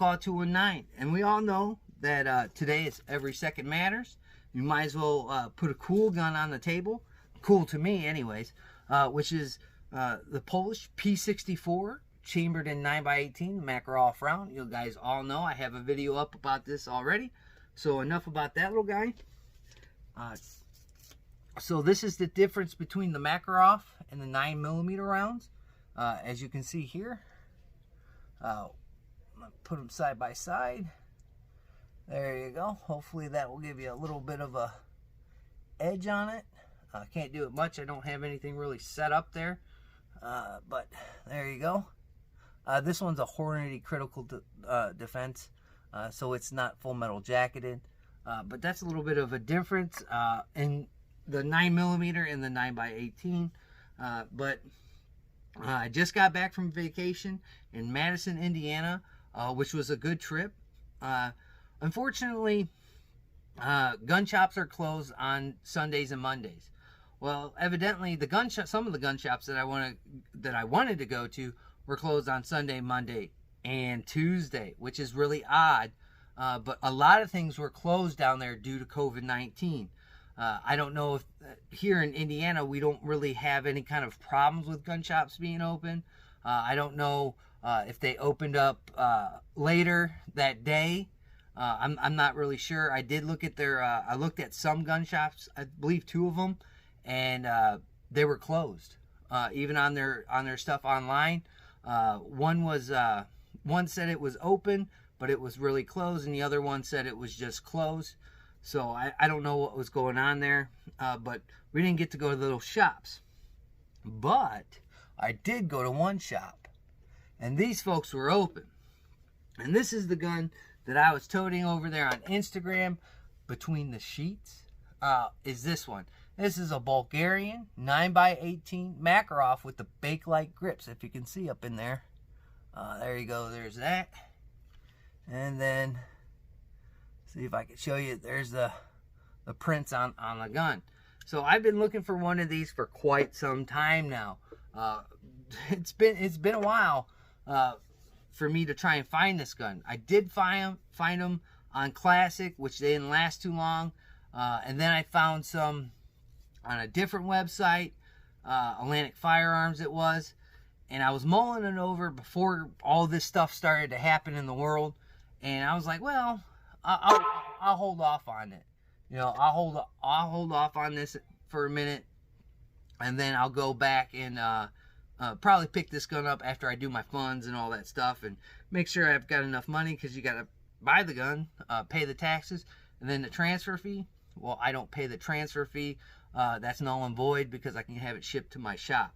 call 219. And we all know that today it's every second matters. You might as well put a cool gun on the table, cool to me anyways, which is the Polish P64 chambered in 9x18 Makarov round. You guys all know I have a video up about this already. So enough about that little guy. So this is the difference between the Makarov and the 9mm rounds. As you can see here, I'm gonna put them side by side. There you go. Hopefully that will give you a little bit of a edge on it. I can't do it much. I don't have anything really set up there. But there you go. This one's a Hornady critical defense, so it's not full metal jacketed. But that's a little bit of a difference in the 9mm and the 9x18. But I just got back from vacation in Madison, Indiana, which was a good trip. Unfortunately, gun shops are closed on Sundays and Mondays. Well, evidently, some of the gun shops that I wanted to go to were closed on Sunday, Monday, and Tuesday, which is really odd. But a lot of things were closed down there due to COVID-19. I don't know if here in Indiana we don't really have any kind of problems with gun shops being open. I don't know if they opened up later that day. I'm not really sure. I did look at I looked at some gun shops, I believe 2 of them, and they were closed. Even on their stuff online. One said it was open, but it was really closed, and the other one said it was just closed. So I don't know what was going on there, but we didn't get to go to the little shops. But I did go to one shop, and these folks were open. And this is the gun that I was toting over there on Instagram between the sheets, is this one. This is a Bulgarian 9x18 Makarov with the Bakelite grips, if you can see up in there. There you go, there's that. And then, see if I can show you, there's the prints on the gun. So I've been looking for one of these for quite some time now. It's been a while for me to try and find this gun. I did find them on Classic, which they didn't last too long. And then I found some on a different website, Atlantic Firearms it was. And I was mulling it over before all this stuff started to happen in the world. And I was like, well, I'll hold off on it. You know, I'll hold off on this for a minute, and then I'll go back and probably pick this gun up after I do my funds and all that stuff, and make sure I've got enough money, because you got to buy the gun, pay the taxes, and then the transfer fee. Well, I don't pay the transfer fee. That's null and void because I can have it shipped to my shop.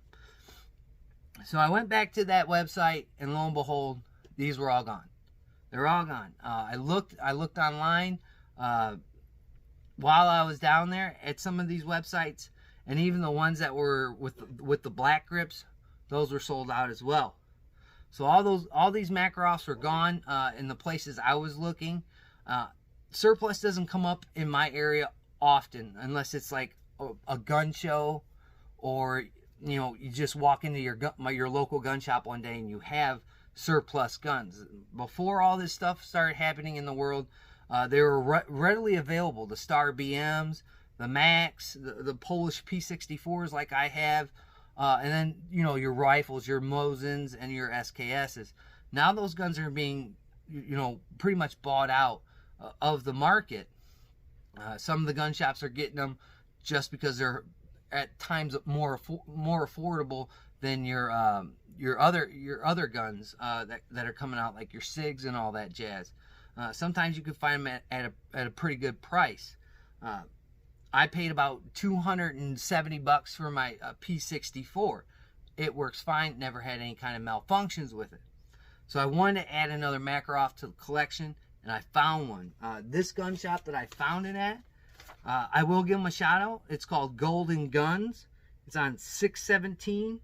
So I went back to that website, and lo and behold, these were all gone. They're all gone. I looked online while I was down there at some of these websites, and even the ones that were with the black grips, those were sold out as well. So all these Makarovs were gone in the places I was looking. Surplus doesn't come up in my area often unless it's like a gun show, or you know, you just walk into your local gun shop one day and you have surplus guns. Before all this stuff started happening in the world, they were readily available. The Star BMs, the Max, the Polish P64s like I have, and then, you know, your rifles, your Mosins, and your SKSs. Now those guns are being, you know, pretty much bought out of the market. Some of the gun shops are getting them just because they're at times more affordable than your other guns that are coming out, like your SIGs and all that jazz. Sometimes you can find them at a pretty good price. I paid about $270 for my P64. It works fine. Never had any kind of malfunctions with it. So I wanted to add another Makarov to the collection, and I found one. This gun shop that I found it at, I will give them a shout out. It's called Golden Guns. It's on 617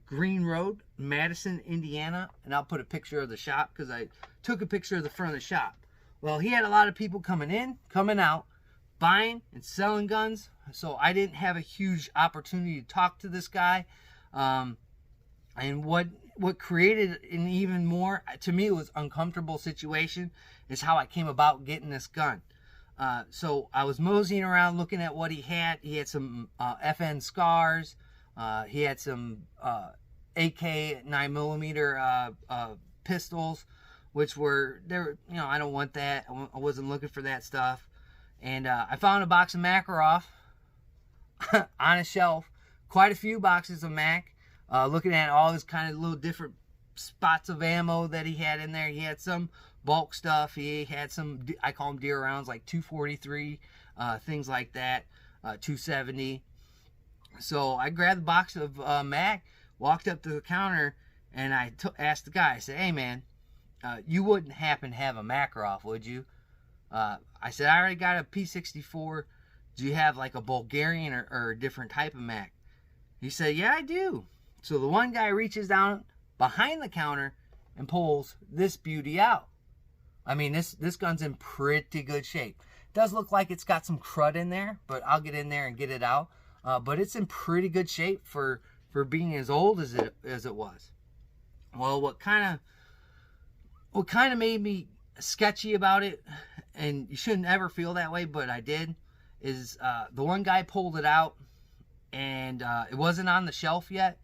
Green Road, Madison, Indiana. And I'll put a picture of the shop because I took a picture of the front of the shop. Well, he had a lot of people coming in, coming out, buying and selling guns. So I didn't have a huge opportunity to talk to this guy. And what what created an even more, to me, it was uncomfortable situation is how I came about getting this gun. So I was moseying around looking at what he had. He had some FN scars. He had some AK 9mm pistols, which were, I don't want that. I wasn't looking for that stuff. And I found a box of Makarov on a shelf. Quite a few boxes of Mac. Looking at all his kind of little different spots of ammo that he had in there. He had some bulk stuff. He had some, I call them deer rounds, like 243, things like that, 270. So I grabbed the box of Mac, walked up to the counter, and I asked the guy, I said, hey man, you wouldn't happen to have a Makarov, would you? I said, I already got a P64. Do you have like a Bulgarian or a different type of Mac? He said, yeah, I do. So the one guy reaches down behind the counter and pulls this beauty out. I mean, this gun's in pretty good shape. It does look like it's got some crud in there, but I'll get in there and get it out. But it's in pretty good shape for being as old as it was. Well, what kind of made me sketchy about it, and you shouldn't ever feel that way, but I did, is the one guy pulled it out, and it wasn't on the shelf yet.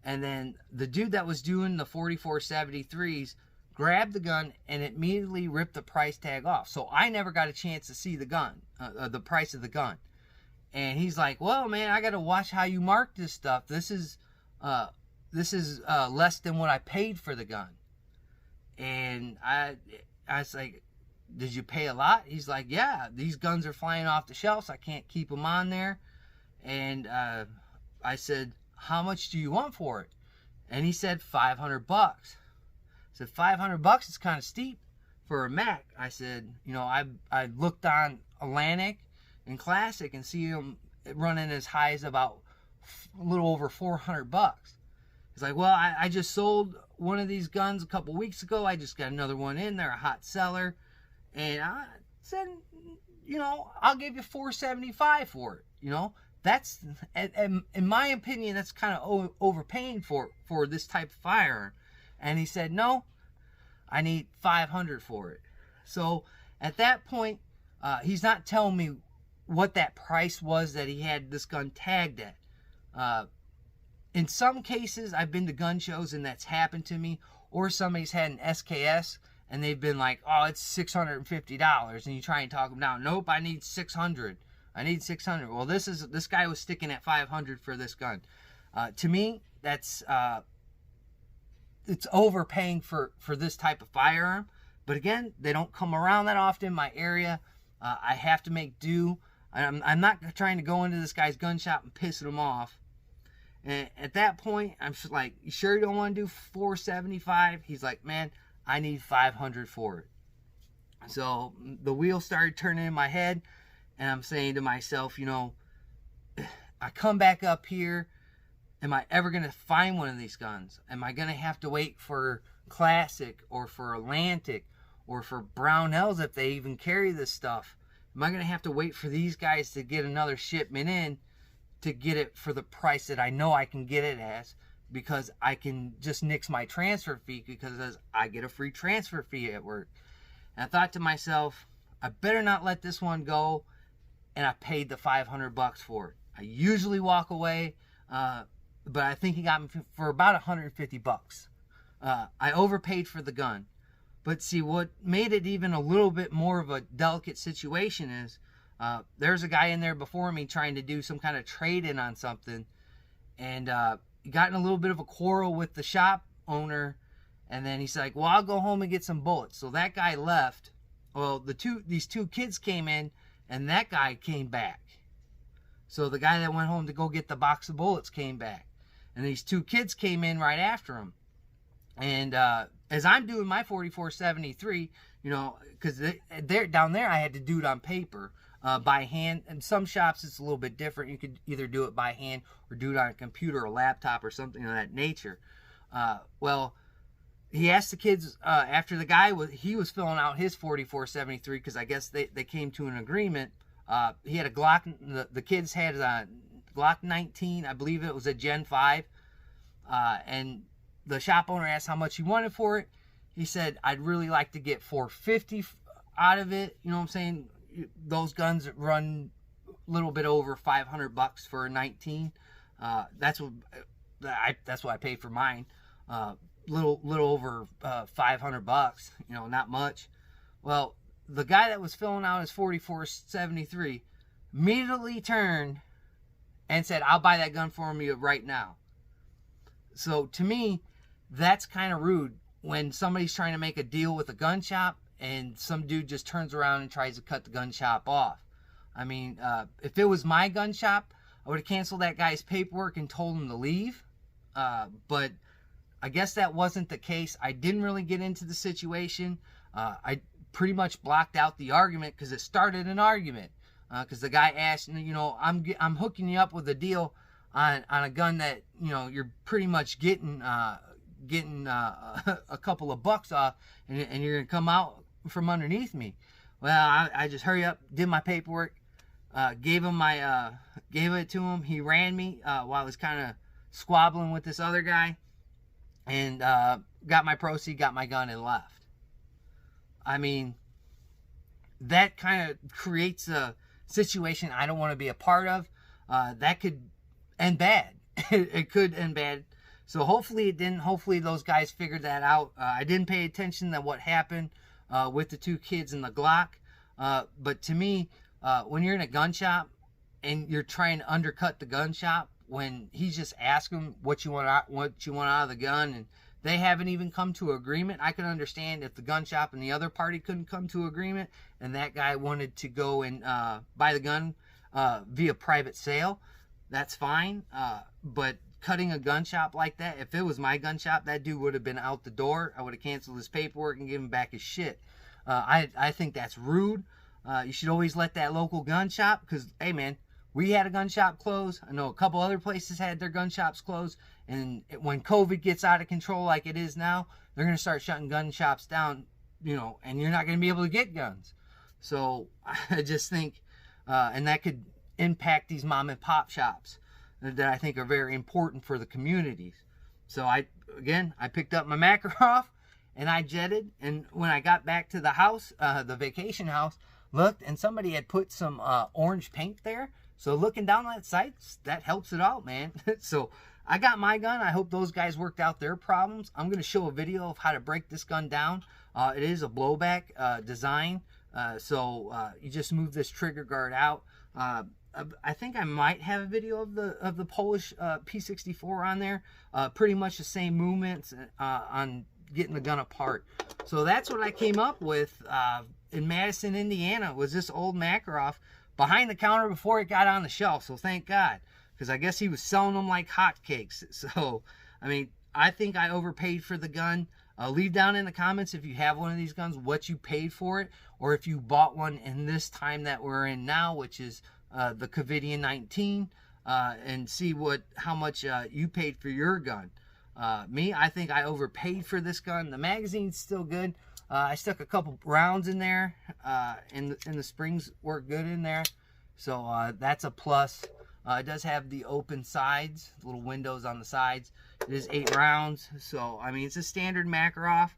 And then the dude that was doing the 4473s grabbed the gun and immediately ripped the price tag off. So I never got a chance to see the gun, the price of the gun. And he's like, well, man, I got to watch how you mark this stuff. This is less than what I paid for the gun. And I was like, did you pay a lot? He's like, yeah, these guns are flying off the shelves. I can't keep them on there. And I said, how much do you want for it? And he said $500. I said, $500 is kind of steep for a Mac. I said, I looked on Atlantic and Classic and see them running as high as about a little over $400. He's like, well, I just sold one of these guns a couple weeks ago. I just got another one in. They're a hot seller. And I said, I'll give you $475 for it. That's, in my opinion, that's kind of overpaying for this type of firearm. And he said, no, I need $500 for it. So at that point, he's not telling me what that price was that he had this gun tagged at. In some cases, I've been to gun shows and that's happened to me, or somebody's had an SKS and they've been like, oh, it's $650, and you try and talk them down. Nope, I need $600. I need $600. Well, this guy was sticking at $500 for this gun. To me, that's it's overpaying for this type of firearm. But again, they don't come around that often in my area. I have to make do. I'm not trying to go into this guy's gun shop and pissing him off. And at that point, I'm just like, you sure you don't want to do $475? He's like, man, I need $500 for it. So the wheels started turning in my head, and I'm saying to myself, I come back up here, am I ever going to find one of these guns? Am I going to have to wait for Classic or for Atlantic or for Brownells if they even carry this stuff? Am I going to have to wait for these guys to get another shipment in to get it for the price that I know I can get it as, because I can just nix my transfer fee because I get a free transfer fee at work? And I thought to myself, I better not let this one go, and I paid the $500 for it. I usually walk away, but I think he got me for about $150. I overpaid for the gun. But see, what made it even a little bit more of a delicate situation is there's a guy in there before me trying to do some kind of trade-in on something, and got in a little bit of a quarrel with the shop owner, and then he's like, well, I'll go home and get some bullets. So that guy left. Well, these two kids came in, and that guy came back. So the guy that went home to go get the box of bullets came back, and these two kids came in right after him. And as I'm doing my 4473, because they're down there, I had to do it on paper, by hand. And some shops it's a little bit different. You could either do it by hand or do it on a computer or laptop or something of that nature. Well, he asked the kids, after the guy he was filling out his 4473, because I guess they came to an agreement. He had a Glock, the kids had a Glock 19, I believe it was a Gen 5, and the shop owner asked how much he wanted for it. He said, I'd really like to get $450 out of it. You know what I'm saying? Those guns run a little bit over $500 for a 19. That's what I paid for mine. Little over $500. You know, not much. Well, the guy that was filling out his 4473 immediately turned and said, I'll buy that gun for me right now. So to me, that's kind of rude when somebody's trying to make a deal with a gun shop and some dude just turns around and tries to cut the gun shop off. I mean, if it was my gun shop, I would have canceled that guy's paperwork and told him to leave. But I guess that wasn't the case. I didn't really get into the situation. I pretty much blocked out the argument because it started an argument. Because the guy asked, you know, I'm hooking you up with a deal on a gun that, you know, you're pretty much getting a couple of bucks off, and you're gonna come out from underneath me. Well, I just hurry up, did my paperwork, gave it to him. He ran me while I was kind of squabbling with this other guy, and got my proceed, got my gun, and left. I mean, that kind of creates a situation I don't want to be a part of. That could end bad. It could end bad. So hopefully it didn't. Hopefully those guys figured that out. I didn't pay attention to what happened with the two kids in the Glock. But to me, when you're in a gun shop and you're trying to undercut the gun shop, when he's just asking what you want out of the gun, and they haven't even come to agreement, I can understand if the gun shop and the other party couldn't come to agreement, and that guy wanted to go and buy the gun via private sale. That's fine. But cutting a gun shop like that, if it was my gun shop, that dude would have been out the door. I would have canceled his paperwork and given him back his shit. I think that's rude. You should always let that local gun shop, because, hey, man, we had a gun shop close. I know a couple other places had their gun shops closed. And when COVID gets out of control like it is now, they're going to start shutting gun shops down, you know, and you're not going to be able to get guns. So I just think, and that could impact these mom and pop shops that I think are very important for the communities. So I picked up my Makarov and I jetted. And when I got back to the house, the vacation house, looked, and somebody had put some orange paint there. So looking down that sight, that helps it out, man. So I got my gun. I hope those guys worked out their problems. I'm going to show a video of how to break this gun down. It is a blowback design. So you just move this trigger guard out. I think I might have a video of the Polish P64 on there. Pretty much the same movements on getting the gun apart. So that's what I came up with in Madison, Indiana, was this old Makarov behind the counter before it got on the shelf. So thank God, because I guess he was selling them like hotcakes. So, I mean, I think I overpaid for the gun. Leave down in the comments if you have one of these guns, what you paid for it, or if you bought one in this time that we're in now, which is the Covidian 19, and see how much you paid for your gun. Me, I think I overpaid for this gun. The magazine's still good. I stuck a couple rounds in there, and the springs work good in there, so that's a plus. It does have the open sides, little windows on the sides. It is 8 rounds, so I mean, it's a standard Makarov.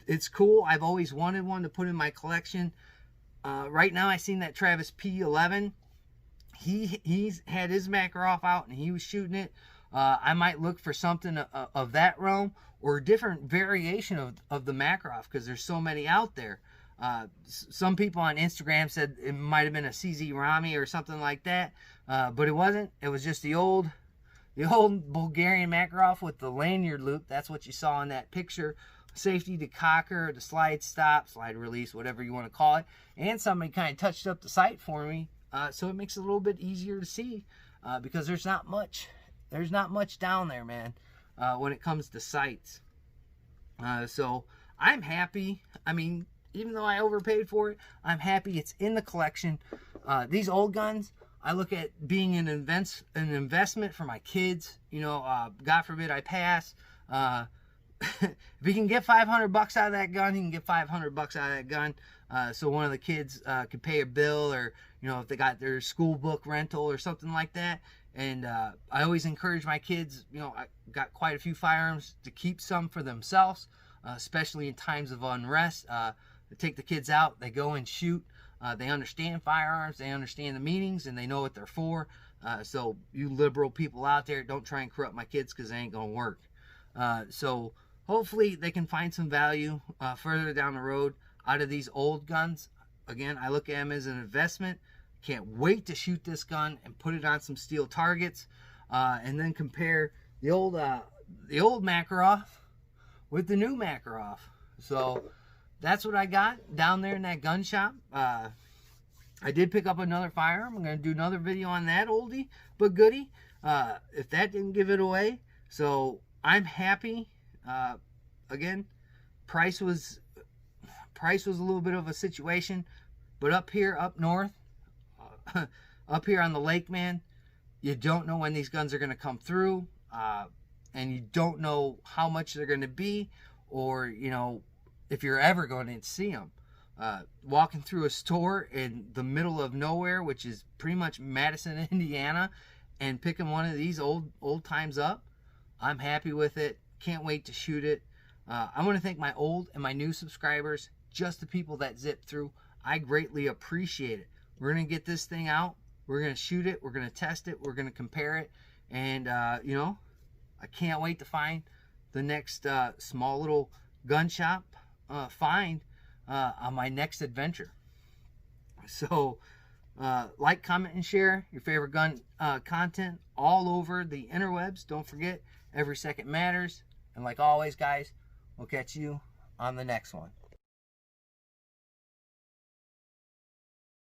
It's cool. I've always wanted one to put in my collection. Right now, I seen that Travis P11. He's had his Makarov out and he was shooting it. I might look for something of that realm, or a different variation of the Makarov, because there's so many out there. Some people on Instagram said it might have been a CZ Rami or something like that, but it wasn't. It was just the old Bulgarian Makarov with the lanyard loop. That's what you saw in that picture. Safety decocker, the slide stop, slide release, whatever you want to call it. And somebody kind of touched up the sight for me, so it makes it a little bit easier to see, because there's not much down there, man, when it comes to sights. So I'm happy. I mean, even though I overpaid for it, I'm happy it's in the collection. These old guns, I look at being an investment for my kids. You know, God forbid I pass. If he can get $500 out of that gun, he can get $500 out of that gun. So one of the kids could pay a bill, or, you know, if they got their school book rental or something like that, And I always encourage my kids, you know, I got quite a few firearms, to keep some for themselves, especially in times of unrest. To take the kids out, they go and shoot. They understand firearms, they understand the meanings, and they know what they're for. So you liberal people out there, don't try and corrupt my kids, because they ain't going to work. So hopefully they can find some value further down the road out of these old guns. Again, I look at them as an investment. Can't wait to shoot this gun and put it on some steel targets, and then compare the old Makarov with the new Makarov. So that's what I got down there in that gun shop. I did pick up another firearm. I'm going to do another video on that oldie but goodie, if that didn't give it away. So I'm happy. Again, price was a little bit of a situation, but up here, up north, up here on the lake, man, you don't know when these guns are going to come through, and you don't know how much they're going to be, or, you know, if you're ever going to see them. Walking through a store in the middle of nowhere, which is pretty much Madison, Indiana, and picking one of these old times up, I'm happy with it. Can't wait to shoot it. I want to thank my old and my new subscribers, just the people that zip through. I greatly appreciate it. We're going to get this thing out. We're going to shoot it. We're going to test it. We're going to compare it. And, you know, I can't wait to find the next small little gun shop find on my next adventure. So, like, comment, and share your favorite gun content all over the interwebs. Don't forget, every second matters. And like always, guys, we'll catch you on the next one.